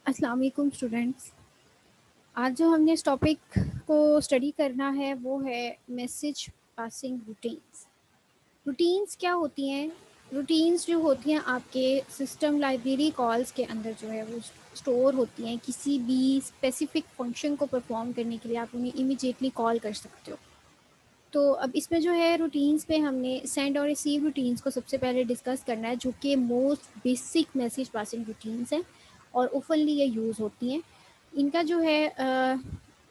अस्सलाम वालेकुम स्टूडेंट्स। आज जो हमने इस टॉपिक को स्टडी करना है वो है मैसेज पासिंग रूटीन्स। रूटीन्स क्या होती हैं? रूटीन्स जो होती हैं आपके सिस्टम लाइब्रेरी कॉल्स के अंदर जो है वो स्टोर होती हैं। किसी भी स्पेसिफिक फंक्शन को परफॉर्म करने के लिए आप उन्हें इमीडिएटली कॉल कर सकते हो। तो अब इसमें जो है रूटीन्स पे हमने सेंड और रिसीव रूटीन्स को सबसे पहले डिस्कस करना है, जो कि most basic message passing routines हैं और ओपनली ये यूज़ होती हैं। इनका जो है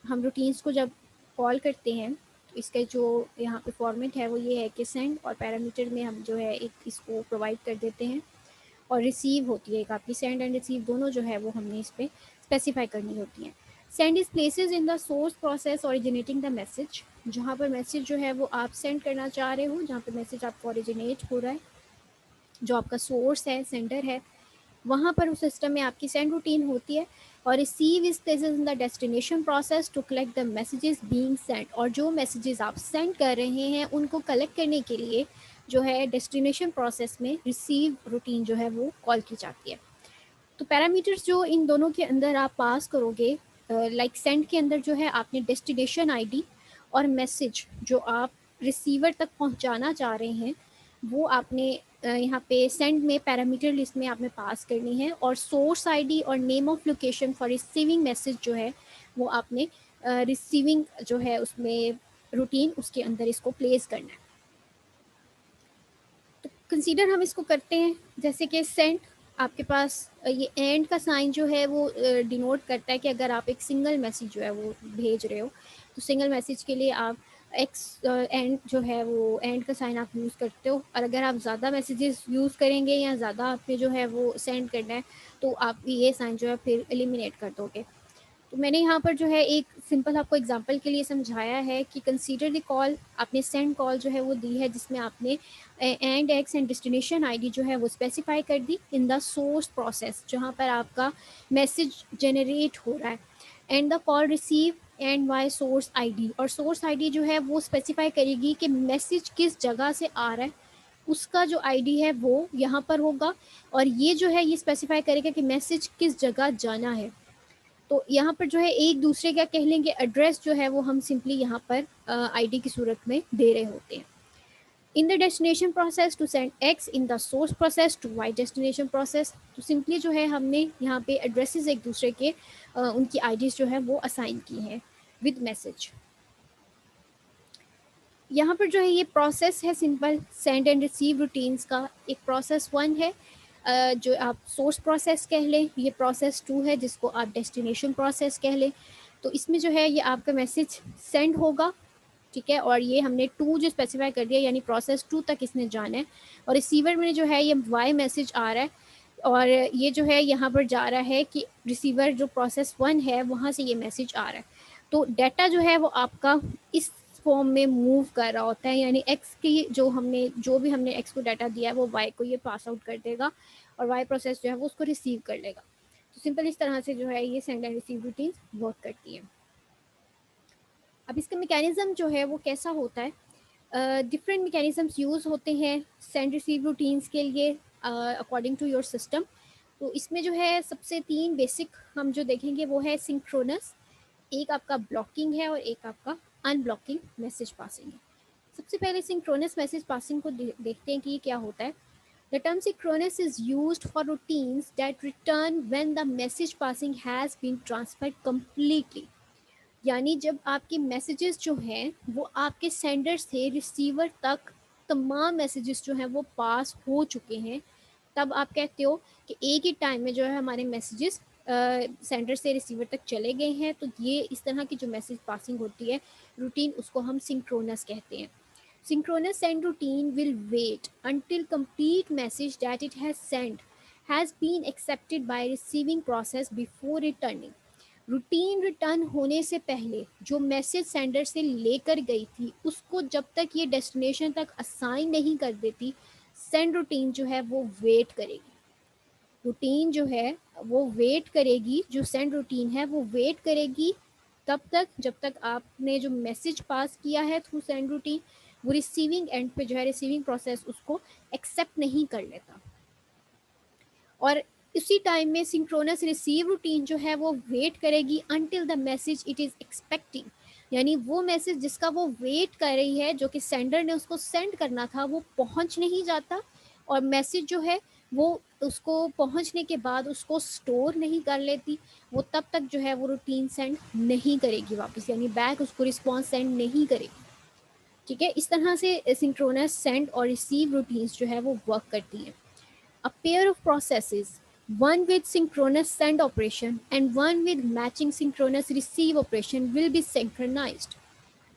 हम रूटीन्स को जब कॉल करते हैं तो इसका जो यहाँ पे फॉर्मेट है वो ये है कि सेंड और पैरामीटर में हम जो है एक इसको प्रोवाइड कर देते हैं, और रिसीव होती है एक आपकी। सेंड एंड रिसीव दोनों जो है वो हमने इस पर स्पेसिफाई करनी होती हैं। Send is places in the source process originating the message. जहाँ पर मैसेज जो है वो आप सेंड करना चाह रहे हो, जहाँ पर मैसेज आपको ओरिजिनेट हो रहा है, जो आपका सोर्स है, सेंडर है, वहाँ पर उस सिस्टम में आपकी सेंड रूटीन होती है। और receive is places in the destination process to collect the messages being send. और जो मैसेजेस आप सेंड कर रहे हैं उनको कलेक्ट करने के लिए जो है डेस्टिनेशन प्रोसेस में रिसीव रूटीन जो है वो कॉल की जाती है। तो पैरामीटर्स जो इन दोनों के अंदर आप पास करोगे, लाइक सेंड के अंदर जो है आपने डेस्टिनेशन आईडी और मैसेज जो आप रिसीवर तक पहुंचाना चाह रहे हैं वो आपने यहाँ पे सेंड में पैरामीटर लिस्ट में आपने पास करनी है। और सोर्स आईडी और name of location for receiving message जो है वो आपने रिसीविंग जो है उसमें रूटीन उसके अंदर इसको प्लेस करना है। तो कंसीडर हम इसको करते हैं जैसे कि सेंड, आपके पास ये एंड का साइन जो है वो डिनोट करता है कि अगर आप एक सिंगल मैसेज जो है वो भेज रहे हो तो सिंगल मैसेज के लिए आप एक्स एंड जो है वो एंड का साइन आप यूज़ करते हो। और अगर आप ज़्यादा मैसेजेस यूज़ करेंगे या ज़्यादा आपने जो है वो सेंड करना है तो आप ये साइन जो है फिर एलिमिनेट कर दोगे। तो मैंने यहाँ पर जो है एक सिंपल आपको एग्जांपल के लिए समझाया है कि कंसीडर द कॉल, आपने सेंड कॉल जो है वो दी है जिसमें आपने and X and destination ID जो है वो स्पेसिफाई कर दी इन द सोर्स प्रोसेस जहाँ पर आपका मैसेज जनरेट हो रहा है। And the call receive and Y source ID, और सोर्स आईडी जो है वो स्पेसिफाई करेगी कि मैसेज किस जगह से आ रहा है, उसका जो आईडी है वो यहाँ पर होगा। और ये जो है ये स्पेसिफाई करेगा कि मैसेज किस जगह जाना है। तो यहाँ पर जो है एक दूसरे का कह लेंगे एड्रेस जो है वो हम सिंपली यहाँ पर आईडी की सूरत में दे रहे होते हैं। In the destination process to send X, in the source process to Y destination process. तो सिंपली जो है हमने यहाँ पे एड्रेसेस एक दूसरे के उनकी आईडीज जो है वो असाइन की हैं विद मैसेज। यहाँ पर जो है ये प्रोसेस है simple send and receive routines का। एक प्रोसेस 1 है जो आप सोर्स प्रोसेस कह लें, ये प्रोसेस 2 है जिसको आप डेस्टिनेशन प्रोसेस कह लें। तो इसमें जो है ये आपका मैसेज सेंड होगा, ठीक है, और ये हमने 2 जो स्पेसिफाई कर दिया यानी प्रोसेस 2 तक इसने जाना है। और रिसीवर में जो है ये वाई मैसेज आ रहा है और ये जो है यहाँ पर जा रहा है कि रिसीवर जो प्रोसेस 1 है वहाँ से ये मैसेज आ रहा है। तो डाटा जो है वो आपका इस फॉर्म में मूव कर रहा होता है, यानी एक्स की जो भी हमने एक्स को डाटा दिया है वो वाई को ये पास आउट कर देगा और वाई प्रोसेस जो है वो उसको रिसीव कर लेगा। तो सिंपल इस तरह से जो है ये send and receive routine work करती है। अब इसका मैकेनिज्म जो है वो कैसा होता है, डिफरेंट मैकेनिज्म्स यूज़ होते हैं सेंड रिसीव रूटीन्स के लिए अकॉर्डिंग टू योर सिस्टम। तो इसमें जो है सबसे 3 बेसिक हम जो देखेंगे वो है सिंक्रोनस, एक आपका ब्लॉकिंग है और एक आपका अनब्लॉकिंग मैसेज पासिंग है। सबसे पहले सिंक्रोनस मैसेज पासिंग को देखते हैं कि ये क्या होता है। The term synchronous is used for routines that return when the message passing has been transferred completely। यानी जब आपके मैसेजेस जो हैं वो आपके सेंडर से रिसीवर तक तमाम मैसेजेस जो हैं वो पास हो चुके हैं, तब आप कहते हो कि एक ही टाइम में जो है हमारे मैसेजेस सेंडर से रिसीवर तक चले गए हैं। तो ये इस तरह की जो मैसेज पासिंग होती है रूटीन, उसको हम सिंक्रोनस कहते हैं। Synchronous send routine will wait until complete message that it has sent has been accepted by receiving process before returning। Routine return होने से पहले जो मैसेज सेंडर से लेकर गई थी उसको जब तक ये डेस्टिनेशन तक असाइन नहीं कर देती, सेंड रूटीन जो है वो वेट करेगी। रूटीन जो है वो वेट करेगी, जो सेंड रूटीन है वो वेट करेगी तब तक जब तक आपने जो मैसेज पास किया है थ्रू सेंड रूटीन वो रिसीविंग एंड पे जो है रिसीविंग प्रोसेस उसको एक्सेप्ट नहीं कर लेता। और उसी टाइम में सिंक्रोनस रिसीव रूटीन जो है वो वेट करेगी until the message it is expecting, यानी वो मैसेज जिसका वो वेट कर रही है, जो कि सेंडर ने उसको सेंड करना था, वो पहुंच नहीं जाता, और मैसेज जो है वो उसको पहुंचने के बाद उसको स्टोर नहीं कर लेती, वो तब तक जो है वो रूटीन सेंड नहीं करेगी वापस, यानी बैक उसको रिस्पॉन्स सेंड नहीं करेगी। ठीक है, इस तरह से सिंक्रोनस सेंड और रिसीव रूटीन्स जो है वो वर्क करती हैं। A pair of processes, one with synchronous send operation and one with matching synchronous receive operation will be synchronized।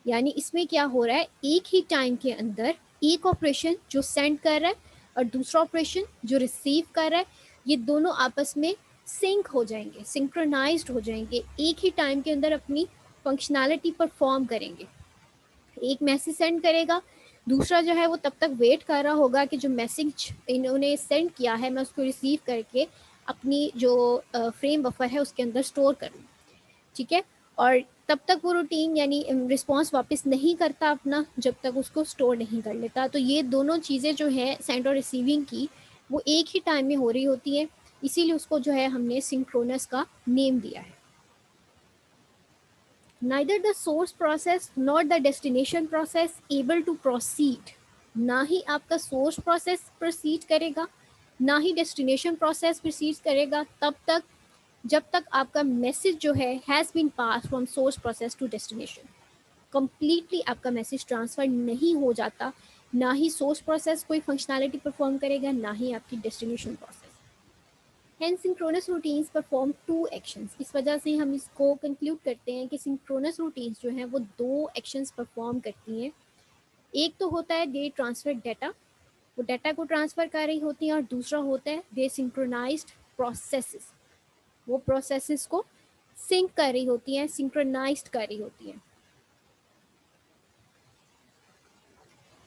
यानी इसमें क्या हो रहा है, एक ही टाइम के अंदर एक ऑपरेशन जो सेंड कर रहा है और दूसरा ऑपरेशन जो रिसीव कर रहा है, ये दोनों आपस में सिंक हो जाएंगे, सिंक्रोनाइज्ड हो जाएंगे, एक ही टाइम के अंदर अपनी फंक्शनैलिटी परफॉर्म करेंगे। एक मैसेज सेंड करेगा, दूसरा जो है वो तब तक वेट कर रहा होगा कि जो मैसेज इन्होंने सेंड किया है मैं उसको रिसीव करके अपनी जो फ्रेम बफर है उसके अंदर स्टोर करूँ। ठीक है, और तब तक वो रूटीन यानी रिस्पॉन्स वापस नहीं करता अपना जब तक उसको स्टोर नहीं कर लेता। तो ये दोनों चीज़ें जो है सेंड और रिसीविंग की, वो एक ही टाइम में हो रही होती है, इसीलिए उसको जो है हमने सिंक्रोनस का नेम दिया है। neither the source process nor the destination process able to proceed, ना ही आपका सोर्स प्रोसेस प्रोसीड करेगा ना ही डेस्टिनेशन प्रोसेस प्रोसीड करेगा तब तक जब तक आपका मैसेज जो है has been pass from source process to destination. Completely आपका मैसेज ट्रांसफर नहीं हो जाता, ना ही सोर्स प्रोसेस कोई फंक्शनैलिटी परफॉर्म करेगा ना ही आपकी destination process. Hence, synchronous routines perform two actions। इस वजह से हम इसको कंक्लूड करते हैं कि synchronous routines जो हैं वो दो actions perform करती हैं। एक तो होता है they transfer data, वो डाटा को ट्रांसफ़र कर रही होती हैं, और दूसरा होता है they synchronized processes, वो प्रोसेसेस को सिंक कर रही होती हैं, सिंक्रोनाइज्ड कर रही होती हैं।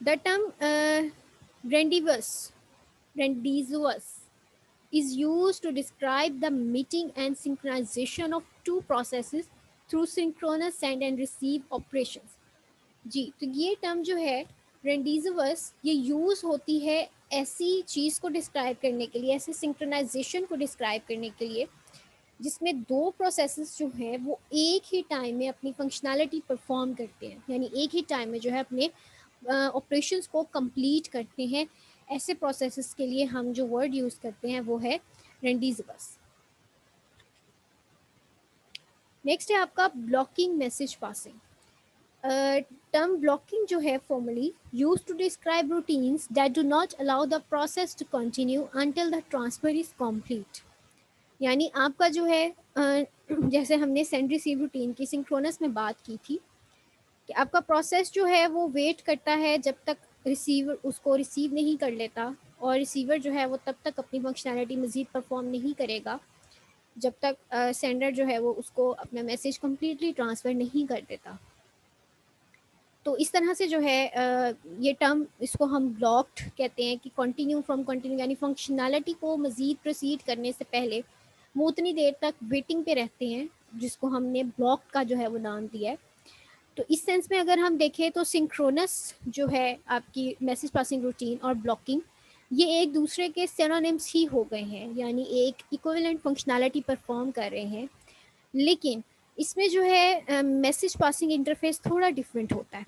The term rendezvous is used to describe the meeting and synchronization of two processes through synchronous send and receive operations। जी, तो ये टर्म जो है रेंडिजवस, ये यूज़ होती है ऐसी चीज़ को डिस्क्राइब करने के लिए, ऐसे सिंक्रोनाइजेशन को डिस्क्राइब करने के लिए जिसमें दो प्रोसेसेस जो हैं वो एक ही टाइम में अपनी फंक्शनैलिटी परफॉर्म करते हैं, यानी एक ही टाइम में जो है अपने ऑपरेशंस को कंप्लीट करते हैं। ऐसे प्रोसेसेस के लिए हम जो वर्ड यूज़ करते हैं वो है रेंडिजवस। नेक्स्ट है आपका blocking message passing. Term blocking जो है formally use to describe routines that do not allow the process to continue until the transfer is complete. यानी आपका जो है जैसे हमने सेंड रिसीव रूटीन की सिंक्रोनस में बात की थी कि आपका प्रोसेस जो है वो वेट करता है जब तक रिसीवर उसको रिसीव नहीं कर लेता, और रिसीवर जो है वो तब तक अपनी फंक्शनैलिटी मज़ीद परफॉर्म नहीं करेगा जब तक सेंडर जो है वो उसको अपना मैसेज कम्प्लीटली ट्रांसफ़र नहीं कर देता। तो इस तरह से जो है ये टर्म, इसको हम ब्लॉक्ड कहते हैं कि कंटिन्यू फ्रॉम कंटिन्यू, यानी फंक्शनैलिटी को मज़ीद प्रोसीड करने से पहले वो उतनी देर तक वेटिंग पे रहते हैं, जिसको हमने ब्लॉक का जो है वो नाम दिया है। तो इस सेंस में अगर हम देखें तो सिंक्रोनस जो है आपकी मैसेज पासिंग रूटीन और ब्लॉकिंग, ये एक दूसरे के सिनोनिम्स ही हो गए हैं, यानी एक इक्विवेलेंट फंक्शनैलिटी परफॉर्म कर रहे हैं। लेकिन इसमें जो है मैसेज पासिंग इंटरफेस थोड़ा डिफरेंट होता है,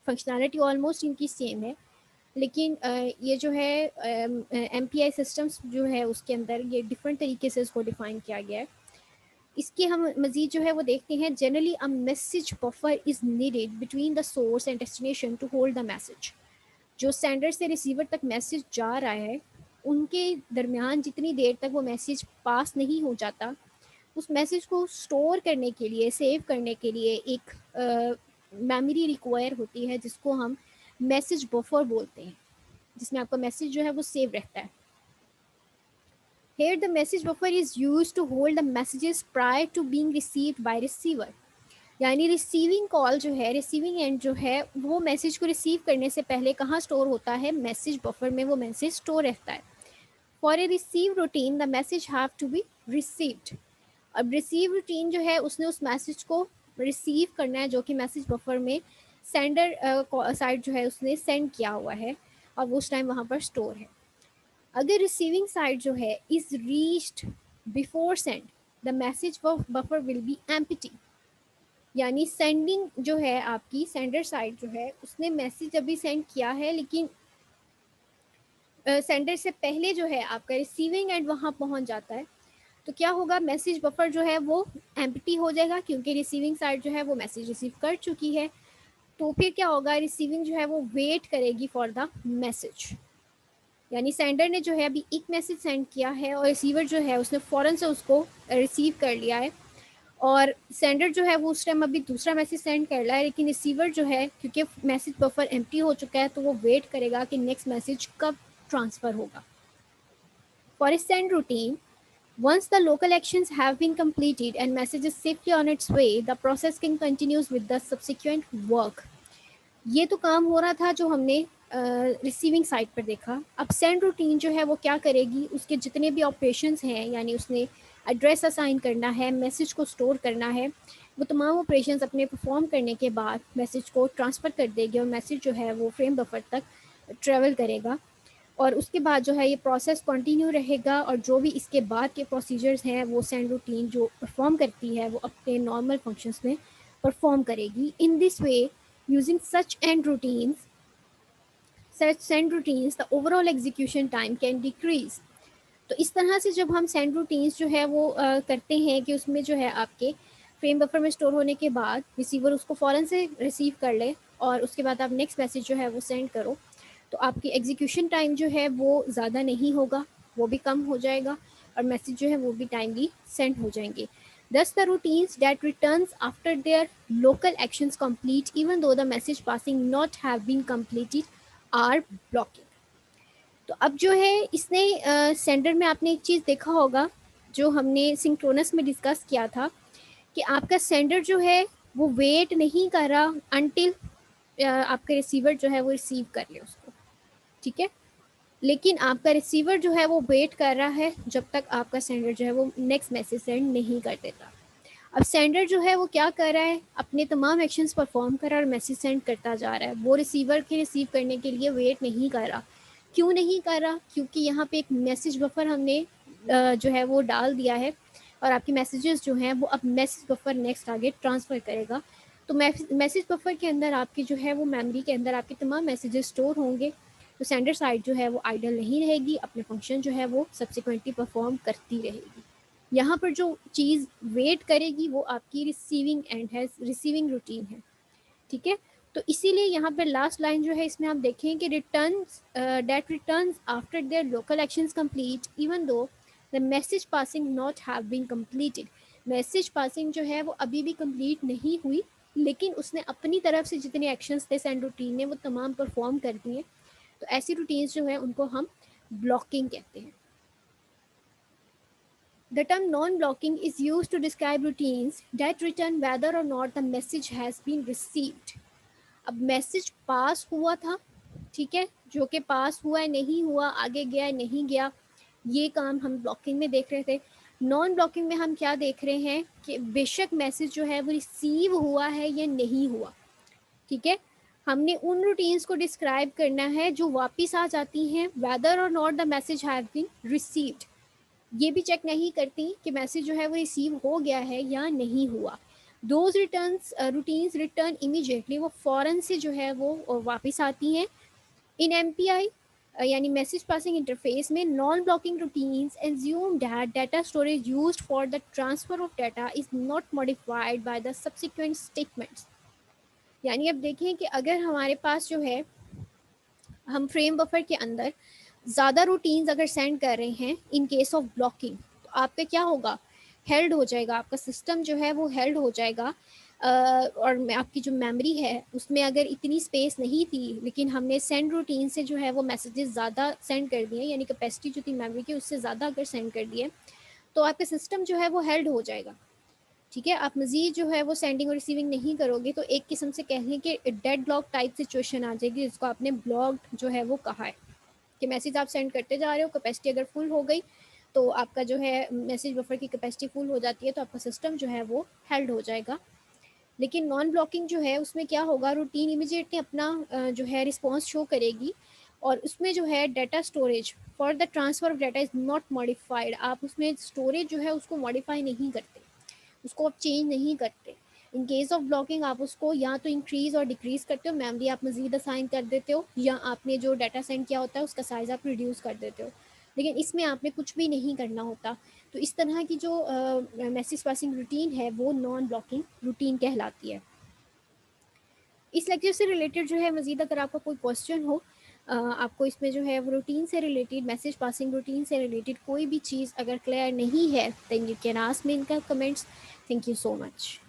फंक्शनैलिटी ऑलमोस्ट इनकी सेम है, लेकिन ये जो है MPI सिस्टम्स जो है उसके अंदर ये डिफरेंट तरीके से इसको डिफ़ाइन किया गया है। इसके हम मज़ीद जो है वो देखते हैं। Generally a message buffer is needed between the source and destination to hold the message. जो सेंडर से रिसीवर तक मैसेज जा रहा है उनके दरमियान जितनी देर तक वो मैसेज पास नहीं हो जाता, उस मैसेज को स्टोर करने के लिए, सेव करने के लिए एक मेमोरी रिक्वायर होती है जिसको हम मैसेज बफर बोलते हैं, जिसमें आपका मैसेज जो है वो सेव रहता है। Here the message buffer is used to hold the messages prior to being received by receiver। यानी रिसीविंग कॉल जो है, रिसीविंग एंड जो है वो मैसेज को रिसीव करने से पहले कहाँ स्टोर होता है, मैसेज बफर में वो मैसेज स्टोर रहता है। For a receive routine the message have to be received. अब रिसीव रूटीन जो है उसने उस मैसेज को रिसीव करना है जो कि मैसेज बफर में सेंडर साइड जो है उसने सेंड किया हुआ है, और वो उस टाइम वहाँ पर स्टोर है। अगर रिसीविंग साइड जो है is reached before send, the message buffer will be empty. यानी सेंडिंग जो है आपकी सेंडर साइड जो है उसने मैसेज अभी सेंड किया है, लेकिन सेंडर से पहले जो है आपका रिसीविंग एंड वहाँ पहुँच जाता है, तो क्या होगा, मैसेज बफर जो है वो एम्प्टी हो जाएगा क्योंकि रिसीविंग साइड जो है वो मैसेज रिसीव कर चुकी है। तो फिर क्या होगा, रिसीविंग जो है वो वेट करेगी फॉर द मैसेज। यानी सेंडर ने जो है अभी एक मैसेज सेंड किया है और रिसीवर जो है उसने फ़ौरन से उसको रिसीव कर लिया है, और सेंडर जो है वो उस टाइम अभी दूसरा मैसेज सेंड कर रहा है, लेकिन रिसीवर जो है क्योंकि मैसेज बफर एम्प्टी हो चुका है तो वो वेट करेगा कि नेक्स्ट मैसेज कब ट्रांसफ़र होगा। For a send routine, once the local actions have been completed and message is safely on its way, the process can continues with the subsequent work. ये तो काम हो रहा था जो हमने रिसीविंग साइड पर देखा। अब सेंड रूटीन जो है वो क्या करेगी, उसके जितने भी ऑपरेशंस हैं, यानी उसने एड्रेस असाइन करना है, मैसेज को स्टोर करना है, वो तमाम ऑपरेशंस अपने परफॉर्म करने के बाद मैसेज को ट्रांसफ़र कर देगी और मैसेज जो है वो फ्रेम बफर तक ट्रेवल करेगा। और उसके बाद जो है ये प्रोसेस कंटिन्यू रहेगा, और जो भी इसके बाद के प्रोसीजर्स हैं वो सेंड रूटीन जो परफॉर्म करती है वो अपने नॉर्मल फंक्शंस में परफॉर्म करेगी। In this way, using such and routines such send routines, the overall execution time can decrease. तो इस तरह से जब हम सेंड रूटीन्स जो है वो करते हैं कि उसमें जो है आपके फ्रेम बफर में स्टोर होने के बाद रिसीवर उसको फ़ौरन से रिसीव कर ले और उसके बाद आप नेक्स्ट मैसेज जो है वो सेंड करो, तो आपकी एग्जीक्यूशन टाइम जो है वो ज़्यादा नहीं होगा, वो भी कम हो जाएगा, और मैसेज जो है वो भी टाइमली सेंड हो जाएंगे। Thus, the routines that returns after their local actions complete, even though the message passing not have been completed, are blocking. तो अब जो है इसने सेंडर में आपने एक चीज़ देखा होगा जो हमने सिंक्रोनस में डिस्कस किया था, कि आपका सेंडर जो है वो वेट नहीं कर रहा अनटिल आपका रिसीवर जो है वो रिसीव कर ले उसको, ठीक है। लेकिन आपका रिसीवर जो है वो वेट कर रहा है जब तक आपका सेंडर जो है वो नेक्स्ट मैसेज सेंड नहीं कर देता। अब सेंडर जो है वो क्या कर रहा है, अपने तमाम एक्शंस परफॉर्म कर रहा है और मैसेज सेंड करता जा रहा है, वो रिसीवर के रिसीव करने के लिए वेट नहीं कर रहा। क्यों नहीं कर रहा, क्योंकि यहाँ पे एक मैसेज बफर हमने जो है वो डाल दिया है, और आपके मैसेजेस जो हैं वो अब मैसेज बफर नेक्स्ट आगे ट्रांसफ़र करेगा। तो मैसेज बफर के अंदर आपकी जो है वो मेमोरी के अंदर आपके तमाम मैसेजेस स्टोर होंगे, तो सेंडर साइड जो है वो आइडल नहीं रहेगी, अपने फंक्शन जो है वो सब्सिक्वेंटली परफॉर्म करती रहेगी। यहाँ पर जो चीज़ वेट करेगी वो आपकी रिसीविंग एंड है, रिसीविंग रूटीन है, ठीक है। तो इसीलिए यहाँ पर लास्ट लाइन जो है इसमें आप देखें कि returns that returns after their local actions complete even though the message passing not have been completed. Message passing जो है वो अभी भी कंप्लीट नहीं हुई, लेकिन उसने अपनी तरफ से जितने एक्शंस थे सेंड रूटीन ने वो तमाम परफॉर्म कर दिए। तो ऐसी रूटीन्स जो है उनको हम ब्लॉकिंग कहते हैं। The term non-blocking is used to describe routines that return whether or not the message has been received. अब मैसेज पास हुआ था, ठीक है, जो कि पास हुआ है नहीं हुआ, आगे गया नहीं गया, ये काम हम ब्लॉकिंग में देख रहे थे। नॉन ब्लॉकिंग में हम क्या देख रहे हैं कि बेशक मैसेज जो है वो रिसीव हुआ है या नहीं हुआ, ठीक है। हमने उन रूटीन्स को डिस्क्राइब करना है जो वापस आ जाती हैं वेदर और not the message have been received. ये भी चेक नहीं करती कि मैसेज जो है वो रिसीव हो गया है या नहीं हुआ। Those returns routines return immediately, वो फ़ौरन से जो है वो वापस आती हैं। इन एमपीआई यानी मैसेज पासिंग इंटरफेस में non blocking routines assume that data storage used for the transfer of data is not modified by the subsequent statements. यानी अब देखें कि अगर हमारे पास जो है हम फ्रेम बफर के अंदर ज़्यादा रूटीन्स अगर सेंड कर रहे हैं इन केस ऑफ ब्लॉकिंग, तो आपका क्या होगा, हेल्ड हो जाएगा, आपका सिस्टम जो है वो हेल्ड हो जाएगा। और आपकी जो मेमोरी है उसमें अगर इतनी स्पेस नहीं थी, लेकिन हमने सेंड रूटीन से जो है वो मैसेजेस ज़्यादा सेंड कर दिए, यानी कैपेसिटी जो थी मेमोरी की उससे ज़्यादा अगर सेंड कर दिए, तो आपका सिस्टम जो है वो हेल्ड हो जाएगा, ठीक है। आप मज़ीद जो है वो सेंडिंग और रिसीविंग नहीं करोगे तो एक किस्म से कह लें कि डेड ब्लॉक टाइप सिचुएशन आ जाएगी, जिसको आपने ब्लॉक्ड जो है वो कहा है, कि मैसेज आप सेंड करते जा रहे हो, कैपेसिटी अगर फुल हो गई तो आपका जो है मैसेज बफर की कैपेसिटी फुल हो जाती है, तो आपका सिस्टम जो है वो हेल्ड हो जाएगा। लेकिन नॉन ब्लॉकिंग जो है उसमें क्या होगा, रूटीन इमीडिएटली अपना जो है रिस्पॉन्स शो करेगी, और उसमें जो है data storage for the transfer of data is not modified, आप उसमें स्टोरेज जो है उसको मॉडिफाई नहीं करते, उसको आप चेंज नहीं करते। इन केस ऑफ ब्लॉकिंग आप उसको या तो इंक्रीज़ और डिक्रीज़ करते हो, मेमोरी आप मज़ीद असाइन कर देते हो, या आपने जो डाटा सेंड किया होता है उसका साइज़ आप रिड्यूस कर देते हो। लेकिन इसमें आपने कुछ भी नहीं करना होता। तो इस तरह की जो मैसेज पासिंग रूटीन है वो नॉन ब्लॉकिंग रूटीन कहलाती है। इस लेक्चर से रिलेटेड जो है मज़ीद अगर आपका कोई क्वेश्चन हो, आपको इसमें जो है वो रूटीन से रिलेटेड, मैसेज पासिंग रूटीन से रिलेटेड कोई भी चीज़ अगर क्लियर नहीं है, then you can ask me in the comments. Thank you so much.